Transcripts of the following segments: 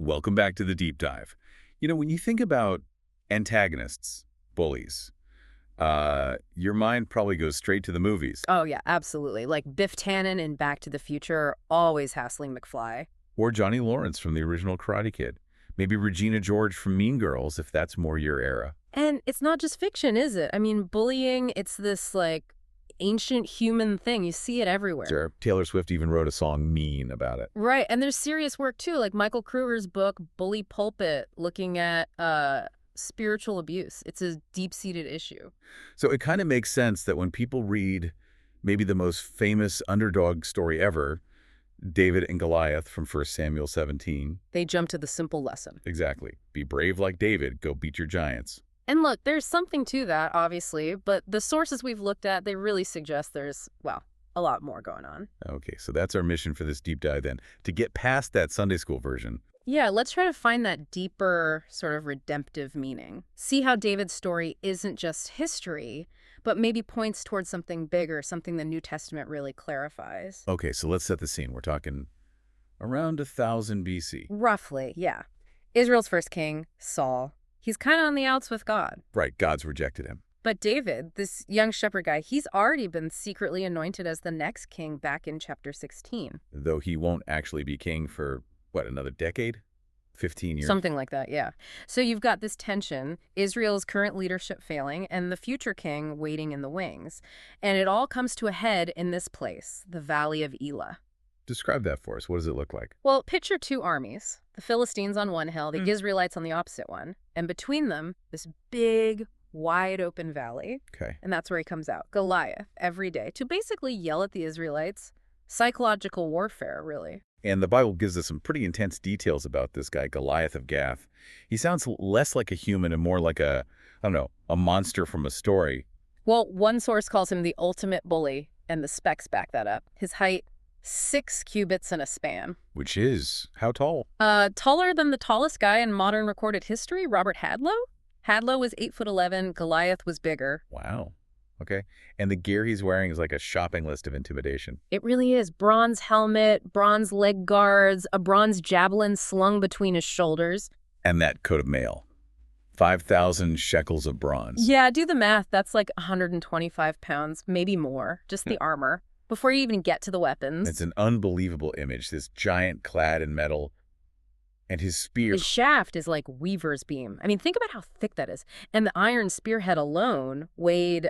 Welcome back to the deep dive. When you think about antagonists, bullies, your mind probably goes straight to the movies. Oh, yeah, absolutely. Like Biff Tannen in Back to the Future are always hassling McFly. Or Johnny Lawrence from the original Karate Kid. Maybe Regina George from Mean Girls, if that's more your era. And it's not just fiction, is it? I mean, bullying, it's this, ancient human thing. You see it everywhere. Sure. Taylor Swift even wrote a song, Mean, about it. Right, and there's serious work, too, like Michael Kruger's book, Bully Pulpit, looking at spiritual abuse. It's a deep-seated issue. So it kind of makes sense that when people read maybe the most famous underdog story ever, David and Goliath from 1 Samuel 17. They jump to the simple lesson. Exactly. Be brave like David. Go beat your giants. And look, there's something to that, obviously, but the sources we've looked at, they really suggest there's, well, a lot more going on. Okay, so that's our mission for this deep dive then, to get past that Sunday school version. Yeah, let's try to find that deeper sort of redemptive meaning. See how David's story isn't just history, but maybe points towards something bigger, something the New Testament really clarifies. Okay, so let's set the scene. We're talking around 1000 BC. Roughly, yeah. Israel's first king, Saul. He's kind of on the outs with God. Right, God's rejected him. But David, this young shepherd guy, he's already been secretly anointed as the next king back in chapter 16. Though he won't actually be king for, another decade? 15 years? Something like that, yeah. So you've got this tension, Israel's current leadership failing, and the future king waiting in the wings. And it all comes to a head in this place, the Valley of Elah. Describe that for us. What does it look like? Well, picture two armies, the Philistines on one hill, the Israelites on the opposite one. And between them, this big, wide open valley. Okay. And that's where he comes out, Goliath, every day, to basically yell at the Israelites. Psychological warfare, really. And the Bible gives us some pretty intense details about this guy, Goliath of Gath. He sounds less like a human and more like a monster from a story. Well, one source calls him the ultimate bully, and the specs back that up. His height, 6 cubits and a span. Which is how tall? Taller than the tallest guy in modern recorded history, Robert Hadlow. Hadlow was 8'11", Goliath was bigger. Wow. Okay. And the gear he's wearing is like a shopping list of intimidation. It really is. Bronze helmet, bronze leg guards, a bronze javelin slung between his shoulders. And that coat of mail. 5,000 shekels of bronze. Yeah, do the math. That's like 125 pounds, maybe more. Just the armor. Before you even get to the weapons. It's an unbelievable image. This giant clad in metal. And his spear. His shaft is like weaver's beam. I mean, think about how thick that is. And the iron spearhead alone weighed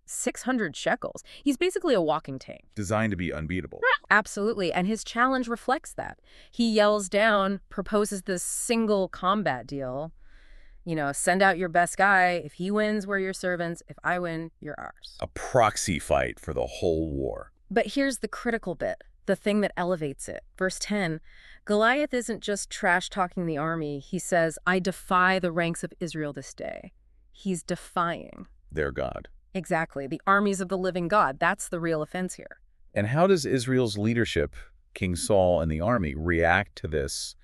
600 shekels. He's basically a walking tank. Designed to be unbeatable. Absolutely. And his challenge reflects that. He yells down, proposes this single combat deal. Send out your best guy. If he wins, we're your servants. If I win, you're ours. A proxy fight for the whole war. But here's the critical bit, the thing that elevates it. Verse 10, Goliath isn't just trash-talking the army. He says, I defy the ranks of Israel this day. He's defying Their God. Exactly. The armies of the living God. That's the real offense here. And how does Israel's leadership, King Saul and the army, react to this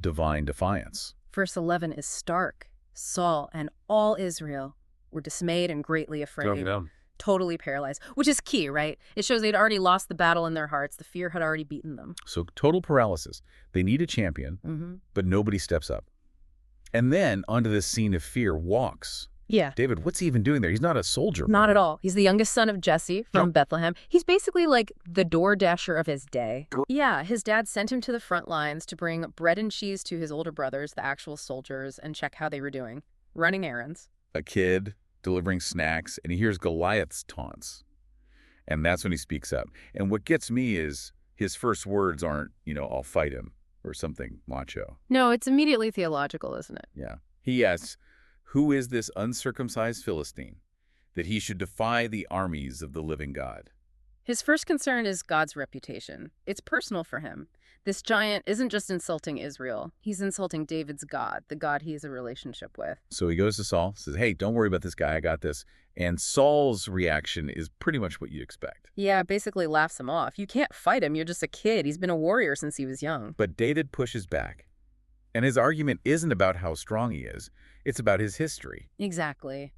divine defiance? Verse 11 is stark. Saul and all Israel were dismayed and greatly afraid. Totally paralyzed, which is key, right? It shows they'd already lost the battle in their hearts. The fear had already beaten them. So total paralysis. They need a champion, but nobody steps up. And then onto this scene of fear walks. Yeah. David, what's he even doing there? He's not a soldier. Not at all. He's the youngest son of Jesse from Bethlehem. He's basically like the door dasher of his day. Yeah, his dad sent him to the front lines to bring bread and cheese to his older brothers, the actual soldiers, and check how they were doing. Running errands. A kid delivering snacks, and he hears Goliath's taunts. And that's when he speaks up. And what gets me is his first words aren't, I'll fight him or something macho. No, it's immediately theological, isn't it? Yeah. He asks, who is this uncircumcised Philistine that he should defy the armies of the living God? His first concern is God's reputation. It's personal for him. This giant isn't just insulting Israel. He's insulting David's God, the God he has a relationship with. So he goes to Saul, says, hey, don't worry about this guy. I got this. And Saul's reaction is pretty much what you'd expect. Yeah, basically laughs him off. You can't fight him. You're just a kid. He's been a warrior since he was young. But David pushes back. And his argument isn't about how strong he is. It's about his history. Exactly.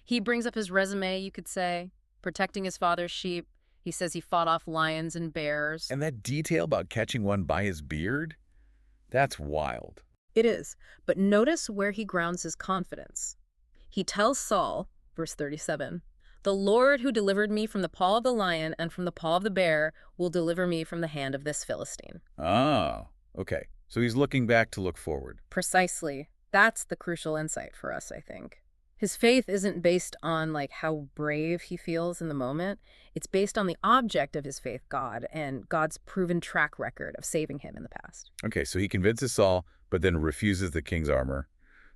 He brings up his resume, you could say, protecting his father's sheep. He says he fought off lions and bears. And that detail about catching one by his beard? That's wild. It is. But notice where he grounds his confidence. He tells Saul, verse 37, "The Lord who delivered me from the paw of the lion and from the paw of the bear will deliver me from the hand of this Philistine." Oh, okay. So he's looking back to look forward. Precisely. That's the crucial insight for us, I think. His faith isn't based on how brave he feels in the moment. It's based on the object of his faith, God, and God's proven track record of saving him in the past. Okay, so he convinces Saul, but then refuses the king's armor.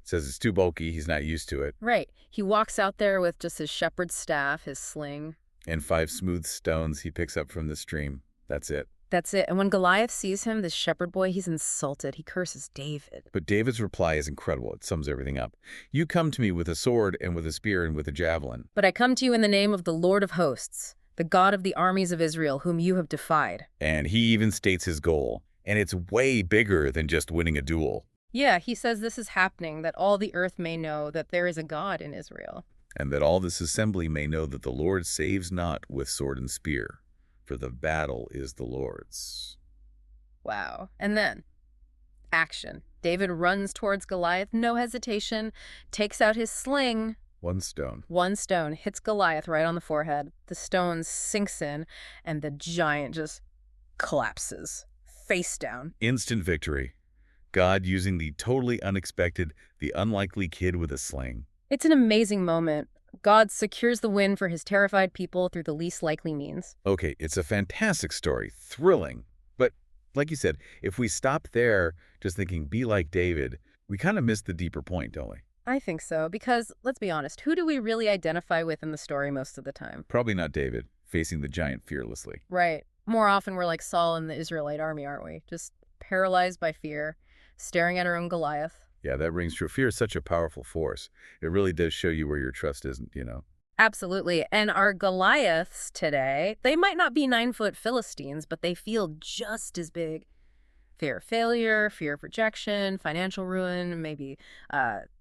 Says it's too bulky, he's not used to it. Right. He walks out there with just his shepherd's staff, his sling. And 5 smooth stones he picks up from the stream. That's it. That's it. And when Goliath sees him, this shepherd boy, he's insulted. He curses David. But David's reply is incredible. It sums everything up. You come to me with a sword and with a spear and with a javelin. But I come to you in the name of the Lord of hosts, the God of the armies of Israel, whom you have defied. And he even states his goal. And it's way bigger than just winning a duel. Yeah, he says this is happening, that all the earth may know that there is a God in Israel. And that all this assembly may know that the Lord saves not with sword and spear, for the battle is the Lord's. Wow. And then, action. David runs towards Goliath, no hesitation, takes out his sling. One stone. One stone hits Goliath right on the forehead. The stone sinks in, and the giant just collapses, face down. Instant victory. God using the totally unexpected, the unlikely kid with a sling. It's an amazing moment. God secures the win for his terrified people through the least likely means. Okay, it's a fantastic story, thrilling. But like you said, if we stop there just thinking, be like David, we kind of miss the deeper point, don't we? I think so, because, let's be honest, who do we really identify with in the story most of the time? Probably not David, facing the giant fearlessly. Right. More often we're like Saul in the Israelite army, aren't we? Just paralyzed by fear, staring at our own Goliath. Yeah, that rings true. Fear is such a powerful force. It really does show you where your trust isn't, you know. Absolutely. And our Goliaths today, they might not be 9-foot Philistines, but they feel just as big. Fear of failure, fear of rejection, financial ruin, maybe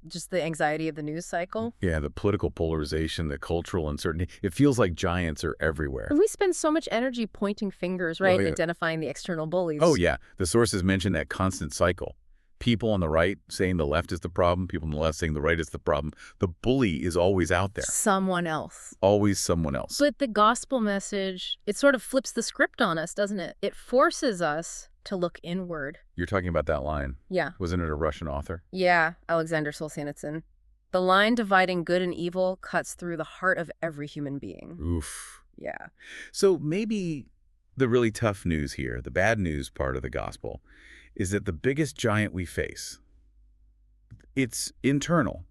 just the anxiety of the news cycle. Yeah, the political polarization, the cultural uncertainty. It feels like giants are everywhere. We spend so much energy pointing fingers, right? Oh, yeah. Identifying the external bullies. Oh, yeah. The sources mention that constant cycle. People on the right saying the left is the problem, people on the left saying the right is the problem. The bully is always out there. Someone else. Always someone else. But the gospel message, it sort of flips the script on us, doesn't it? It forces us to look inward. You're talking about that line. Yeah. Wasn't it a Russian author? Yeah, Alexander Solzhenitsyn. The line dividing good and evil cuts through the heart of every human being. Oof. Yeah. So maybe the really tough news here, the bad news part of the gospel, is that the biggest giant we face, it's internal.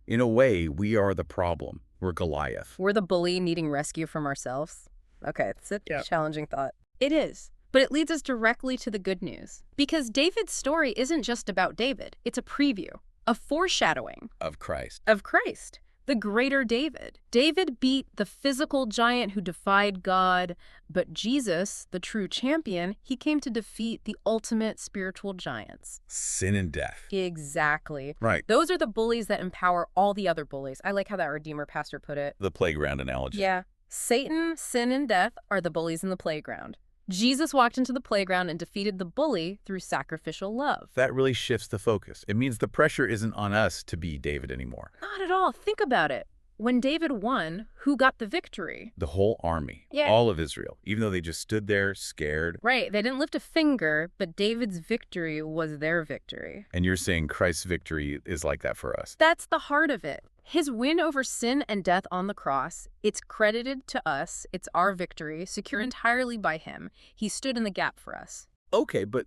In a way, we are the problem. We're Goliath. We're the bully needing rescue from ourselves. Okay, it's a Yep. challenging thought. It is. But it leads us directly to the good news. Because David's story isn't just about David. It's a preview, a foreshadowing Of Christ. of Christ, the greater David. David beat the physical giant who defied God, but Jesus, the true champion, he came to defeat the ultimate spiritual giants. Sin and death. Exactly. Right. Those are the bullies that empower all the other bullies. I like how that Redeemer pastor put it. The playground analogy. Yeah. Satan, sin, and death are the bullies in the playground. Jesus walked into the playground and defeated the bully through sacrificial love. That really shifts the focus. It means the pressure isn't on us to be David anymore. Not at all. Think about it. When David won, who got the victory? The whole army. Yeah. All of Israel. Even though they just stood there scared. Right. They didn't lift a finger, but David's victory was their victory. And you're saying Christ's victory is like that for us. That's the heart of it. His win over sin and death on the cross, it's credited to us. It's our victory, secured entirely by him. He stood in the gap for us. Okay, but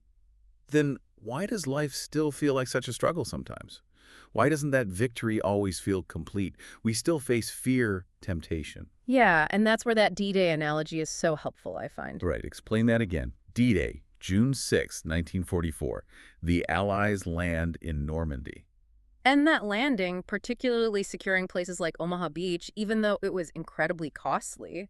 then why does life still feel like such a struggle sometimes? Why doesn't that victory always feel complete? We still face fear, temptation. Yeah, and that's where that D-Day analogy is so helpful, I find. Right, explain that again. D-Day, June 6, 1944. The Allies land in Normandy. And that landing, particularly securing places like Omaha Beach, even though it was incredibly costly,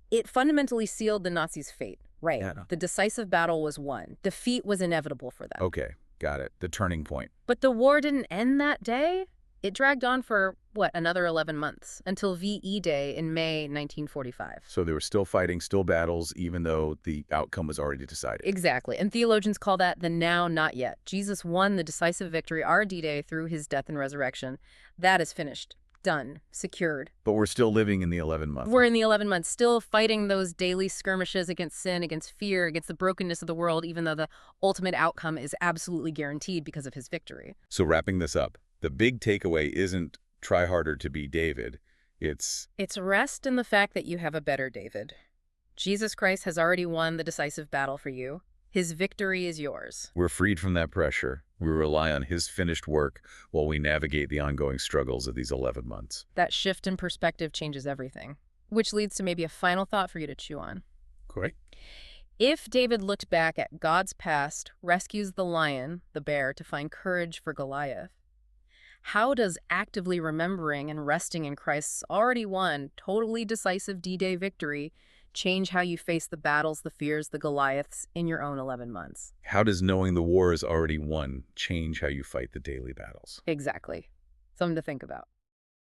it fundamentally sealed the Nazis' fate, right? Yeah. The decisive battle was won. Defeat was inevitable for them. Okay, got it. The turning point. But the war didn't end that day. It dragged on for, another 11 months, until VE Day in May 1945. So they were still fighting, still battles, even though the outcome was already decided. Exactly. And theologians call that the now, not yet. Jesus won the decisive victory, our D-Day, through his death and resurrection. That is finished. Done. Secured. But we're still living in the 11 months. We're in the 11 months, still fighting those daily skirmishes against sin, against fear, against the brokenness of the world, even though the ultimate outcome is absolutely guaranteed because of his victory. So wrapping this up, the big takeaway isn't try harder to be David. It's rest in the fact that you have a better David. Jesus Christ has already won the decisive battle for you. His victory is yours. we're freed from that pressure. We rely on his finished work while we navigate the ongoing struggles of these 11 months. That shift in perspective changes everything, which leads to maybe a final thought for you to chew on. Correct? If David looked back at God's past, rescues the lion, the bear, to find courage for Goliath, how does actively remembering and resting in Christ's already won, totally decisive D-Day victory change how you face the battles, the fears, the Goliaths in your own 11 months? How does knowing the war is already won change how you fight the daily battles? Exactly. Something to think about.